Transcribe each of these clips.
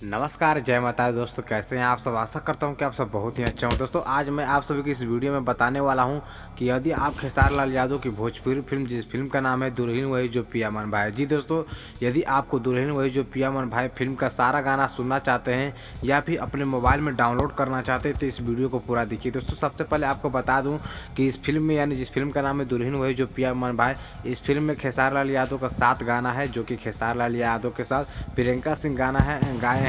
नमस्कार, जय माता दी दोस्तों। कैसे हैं आप सब? आशा करता हूं कि आप सब बहुत ही अच्छे हों। दोस्तों, आज मैं आप सभी को इस वीडियो में बताने वाला हूं कि यदि आप खेसारी लाल यादव की भोजपुरी फिल्म, जिस फिल्म का नाम है दुल्हन वही जो पिया मन भाई। जी दोस्तों, यदि आपको दुल्हन वही जो पिया मन भाई फिल्म का सारा गाना सुनना चाहते हैं या फिर अपने मोबाइल में डाउनलोड करना चाहते हैं तो इस वीडियो को पूरा देखिए। दोस्तों, सबसे पहले आपको बता दूँ कि इस फिल्म में, यानी जिस फिल्म का नाम है दुल्हन वही जो पिया मन भाई, इस फिल्म में खेसारी लाल यादव का 7 गाना है, जो कि खेसारी लाल यादव के साथ प्रियंका सिंह गाए हैं।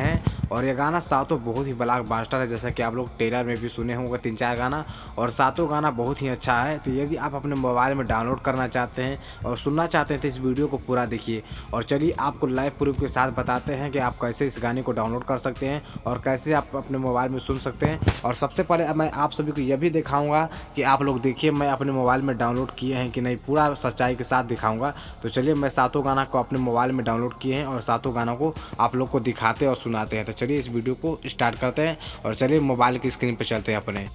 और ये गाना सातों बहुत ही ब्लॉकबस्टर है, जैसा कि आप लोग ट्रेलर में भी सुने होंगे 3-4 गाना, और सातों गाना बहुत ही अच्छा है। तो यदि आप अपने मोबाइल में डाउनलोड करना चाहते हैं और सुनना चाहते हैं तो इस वीडियो को पूरा देखिए। और चलिए आपको लाइव प्रूफ के साथ बताते हैं कि आप कैसे इस गाने को डाउनलोड कर सकते हैं और कैसे आप अपने मोबाइल में सुन सकते हैं। और सबसे पहले मैं आप सभी को यह भी दिखाऊँगा कि आप लोग देखिए मैं अपने मोबाइल में डाउनलोड किए हैं कि नहीं, पूरा सच्चाई के साथ दिखाऊँगा। तो चलिए, मैं सातों गाना को अपने मोबाइल में डाउनलोड किए हैं और सातों गानों को आप लोग को दिखाते और सुनाते हैं। तो चलिए इस वीडियो को स्टार्ट करते हैं और चलिए मोबाइल की स्क्रीन पर चलते हैं अपने।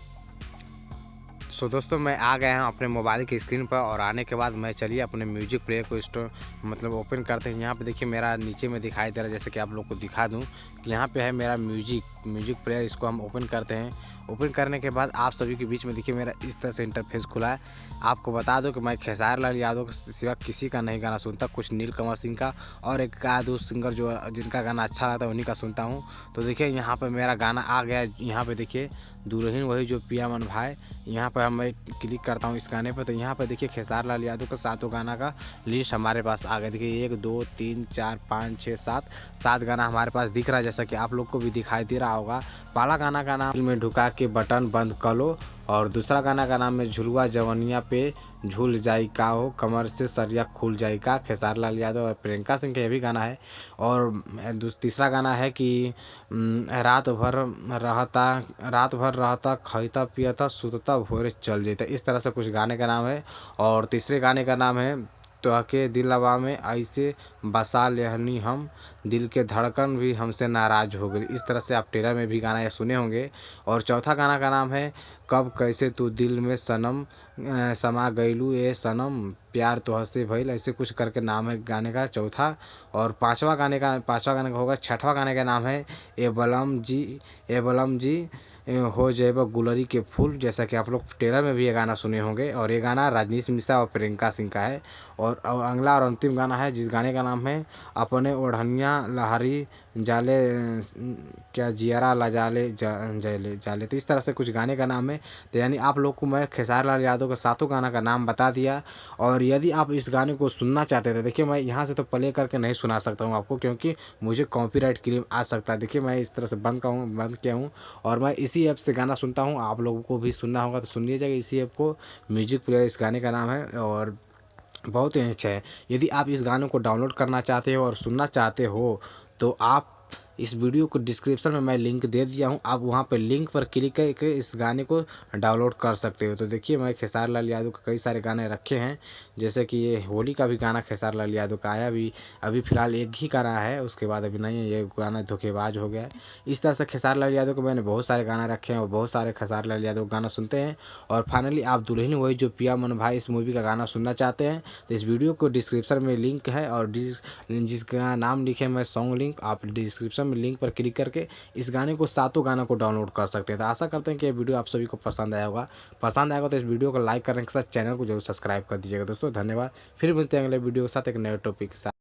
दोस्तों, मैं आ गया हूँ अपने मोबाइल की स्क्रीन पर, और आने के बाद मैं चलिए अपने म्यूजिक प्लेयर को ओपन करते हैं। यहाँ पे देखिए मेरा नीचे में दिखाई दे रहा है, जैसे कि आप लोग को दिखा दूँ कि यहाँ पे है मेरा म्यूजिक प्लेयर। इसको हम ओपन करते हैं। ओपन करने के बाद आप सभी के बीच में देखिए मेरा इस तरह से इंटरफेस खुला है। आपको बता दो कि मैं खेसारी लाल यादव के सिवा किसी का नहीं गाना सुनता, कुछ नीलकमल सिंह का और एक का दो सिंगर जो जिनका गाना अच्छा लगता है उन्हीं का सुनता हूँ। तो देखिए यहाँ पर मेरा गाना आ गया है। यहाँ पे देखिए दुल्हन वही जो पिया मन भाई, यहाँ पर मैं क्लिक करता हूँ इस गाने पर। तो यहाँ पर देखिए खेसारी लाल यादव का सातों गाना का लिस्ट हमारे पास आ गया। देखिए 1 2 3 4 5 6 7 गाना हमारे पास दिख रहा है, जैसा कि आप लोग को भी दिखाई दे रहा होगा। पहला गाना का नाम में ढुका के बटन बंद कर लो, और दूसरा गाना का नाम है झुलवा जवनिया पे झूल जाई का हो, कमर से सरिया खुल जाई का, खेसारी लाल यादव और प्रियंका सिंह का ये भी गाना है। और तीसरा गाना है कि रात भर रहता खैता पियता सुतता भोरे चल जेता। इस तरह से कुछ गाने का नाम है। और तीसरे गाने का नाम है तोहके दिलवा में ऐसे बसा लेहनी हम, दिल के धड़कन भी हमसे नाराज हो गई। इस तरह से आप ट्रेलर में भी गाना ये सुने होंगे। और चौथा गाना का नाम है कब कैसे तू दिल में सनम समा गईलू ए सनम, प्यार तो हंसे भइल, ऐसे कुछ करके नाम है गाने का चौथा। और पांचवा गाने का होगा, छठवां गाने का नाम है ए बलम जी हो जाएगा गुलरी के फूल, जैसा कि आप लोग ट्रेलर में भी ये गाना सुने होंगे। और ये गाना रजनीश मिश्रा और प्रियंका सिंह का है। और अगला और अंतिम गाना है जिस गाने का नाम है अपने ओढ़निया लहरी जाले क्या जियरा लजाले जाले जाले। तो इस तरह से कुछ गाने का नाम है। तो यानी आप लोग को मैं खेसारी लाल यादव के सातों गाना का नाम बता दिया। और यदि आप इस गाने को सुनना चाहते थे, देखिए मैं यहाँ से तो प्ले करके नहीं सुना सकता हूँ आपको, क्योंकि मुझे कॉपीराइट क्लेम आ सकता है। देखिए मैं इस तरह से बंद किया हूँ और मैं इसी ऐप से गाना सुनता हूँ। आप लोगों को भी सुनना होगा तो सुन लीजिएगा इसी ऐप को, म्यूजिक प्लेयर इस गाने का नाम है और बहुत ही अच्छा है। यदि आप इस गानों को डाउनलोड करना चाहते हो और सुनना चाहते हो तो आप इस वीडियो को डिस्क्रिप्शन में मैं लिंक दे दिया हूँ, आप वहाँ पर लिंक पर क्लिक करके इस गाने को डाउनलोड कर सकते हो। तो देखिए मैं खेसारी लाल यादव के कई सारे गाने रखे हैं, जैसे कि ये होली का भी गाना खेसारी लाल यादव का आया, अभी फ़िलहाल एक ही गाना है, उसके बाद अभी नहीं है। ये गाना धोखेबाज हो गया है। इस तरह से खेसारी लाल यादव के मैंने बहुत सारे गाना रखे हैं और बहुत सारे खेसारी लाल यादव गाना सुनते हैं। और फाइनली आप दुल्हन वही जो पिया मन भाई इस मूवी का गाना सुनना चाहते हैं तो इस वीडियो को डिस्क्रिप्शन में लिंक है, और जिसका नाम लिखे मैं सॉन्ग लिंक, आप डिस्क्रिप्शन में लिंक पर क्लिक करके इस गाने को सातों गानों को डाउनलोड कर सकते हैं। तो आशा करते हैं कि ये वीडियो आप सभी को पसंद आया होगा। पसंद आएगा तो इस वीडियो को लाइक करने के साथ चैनल को जरूर सब्सक्राइब कर दीजिएगा। दोस्तों धन्यवाद। फिर मिलते हैं अगले वीडियो के साथ एक नए टॉपिक के साथ।